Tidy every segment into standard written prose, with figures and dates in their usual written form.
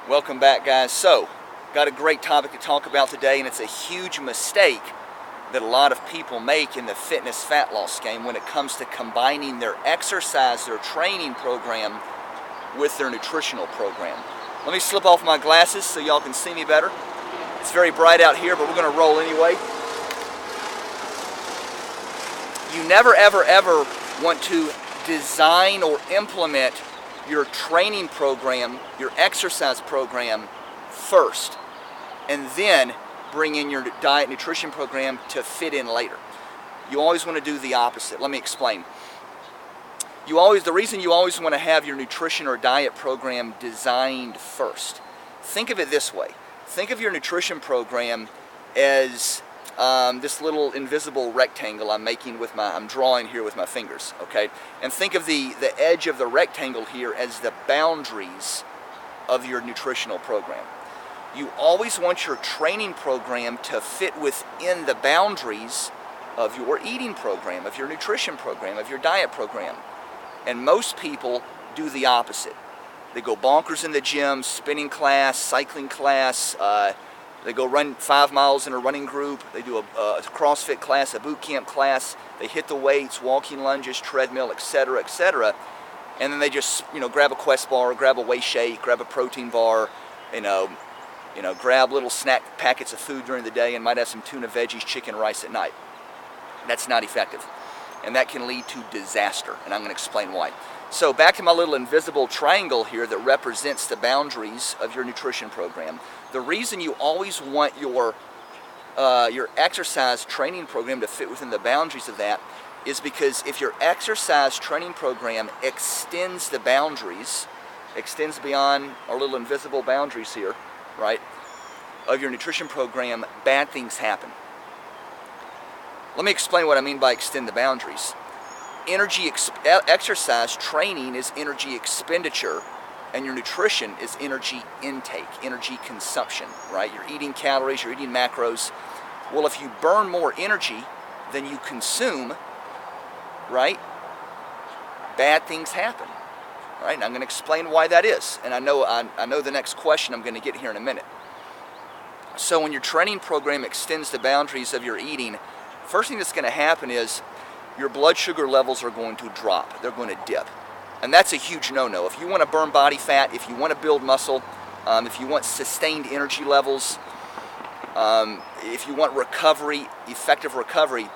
Welcome back, guys. So, got a great topic to talk about today, and it's a huge mistake that a lot of people make in the fitness fat loss game when it comes to combining their exercise, their training program with their nutritional program. Let me slip off my glasses so y'all can see me better. It's very bright out here, but we're going to roll anyway. You never, ever want to design or implement your training program, your exercise program first, and then bring in your diet nutrition program to fit in later. You always want to do the opposite. Let me explain. The reason you always want to have your nutrition or diet program designed first. Think of it this way. Think of your nutrition program as this little invisible rectangle I'm drawing here with my fingers, okay? And think of the edge of the rectangle here as the boundaries of your nutritional program. You always want your training program to fit within the boundaries of your eating program, of your nutrition program, of your diet program. And most people do the opposite. They go bonkers in the gym, spinning class, cycling class, they go run 5 miles in a running group. They do a CrossFit class, a boot camp class. They hit the weights, walking lunges, treadmill, etc., etc. And then they just, grab a Quest bar, grab a whey shake, grab a protein bar, grab little snack packets of food during the day, and might have some tuna, veggies, chicken, rice at night. That's not effective, and that can lead to disaster. And I'm going to explain why. So back to my little invisible triangle here that represents the boundaries of your nutrition program. The reason you always want your exercise training program to fit within the boundaries of that is because if your exercise training program extends the boundaries, extends beyond our little invisible boundaries here, right, of your nutrition program, bad things happen. Let me explain what I mean by extend the boundaries. Exercise training is energy expenditure, and your nutrition is energy intake, energy consumption, right? You're eating calories, you're eating macros. Well, if you burn more energy than you consume, right, bad things happen, right? And I'm going to explain why that is. And I know the next question I'm going to get here in a minute. So when your training program extends the boundaries of your eating, first thing that's going to happen is your blood sugar levels are going to drop. They're going to dip. And that's a huge no-no. If you want to burn body fat, if you want to build muscle, if you want sustained energy levels, if you want recovery, effective recovery,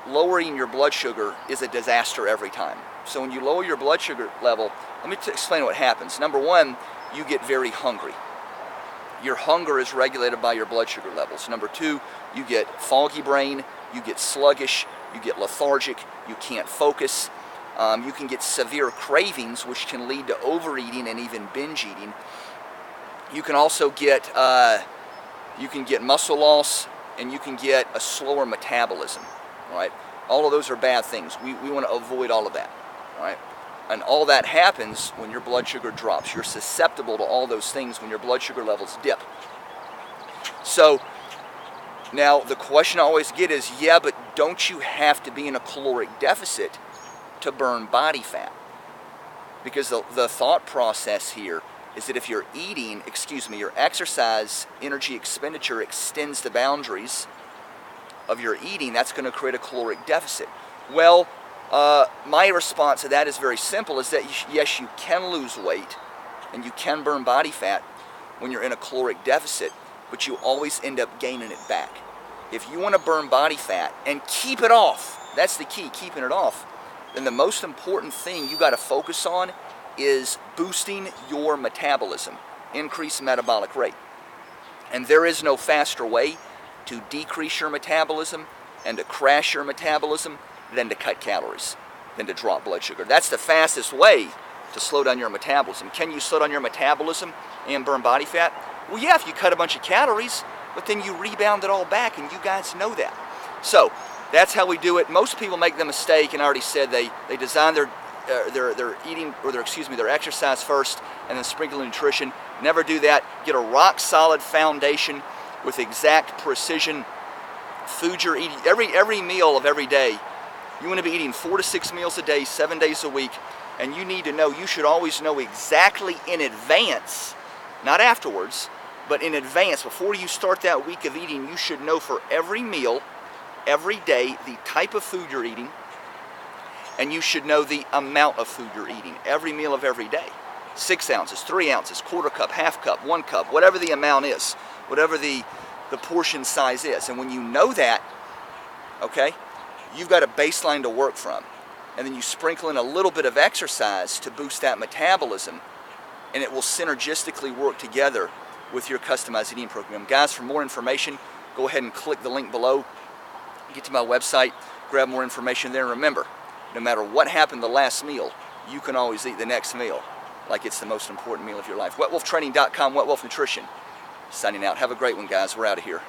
lowering your blood sugar is a disaster every time. So when you lower your blood sugar level, let me explain what happens. Number one, you get very hungry. Your hunger is regulated by your blood sugar levels. Number two, you get foggy brain, you get sluggish, you get lethargic, you can't focus. You can get severe cravings, which can lead to overeating and even binge eating. You can also get muscle loss, and you can get a slower metabolism. All right, all of those are bad things. We want to avoid all of that. All right, and all that happens when your blood sugar drops. You're susceptible to all those things when your blood sugar levels dip. So now the question I always get is, yeah, but don't you have to be in a caloric deficit to burn body fat? Because the thought process here is that if you're your exercise energy expenditure extends the boundaries of your eating, that's going to create a caloric deficit. Well, my response to that is very simple, is that yes, you can lose weight and you can burn body fat when you're in a caloric deficit, but you always end up gaining it back. If you want to burn body fat and keep it off, that's the key, keeping it off, then the most important thing you got to focus on is boosting your metabolism, increase metabolic rate. And there is no faster way to decrease your metabolism and to crash your metabolism than to cut calories, than to drop blood sugar. That's the fastest way to slow down your metabolism. Can you slow down your metabolism and burn body fat? Well, yeah, if you cut a bunch of calories, but then you rebound it all back, and you guys know that. So that's how we do it. Most people make the mistake, and I already said they design their eating, or their exercise first, and then sprinkle in nutrition. Never do that. Get a rock solid foundation with exact precision. Food you're eating every meal of every day. You want to be eating 4 to 6 meals a day, 7 days a week, and you should always know exactly in advance not afterwards, but in advance, before you start that week of eating, you should know for every meal, every day, the type of food you're eating, and you should know the amount of food you're eating, every meal of every day. 6 ounces, 3 ounces, quarter cup, half cup, 1 cup, whatever the amount is, whatever the portion size is. And when you know that, okay, you've got a baseline to work from. And then you sprinkle in a little bit of exercise to boost that metabolism, and it will synergistically work together with your customized eating program. Guys, for more information, go ahead and click the link below. Get to my website, grab more information there. And remember, no matter what happened the last meal, you can always eat the next meal like it's the most important meal of your life. WetWolfTraining.com, Wet Wolf Nutrition. Signing out. Have a great one, guys. We're out of here.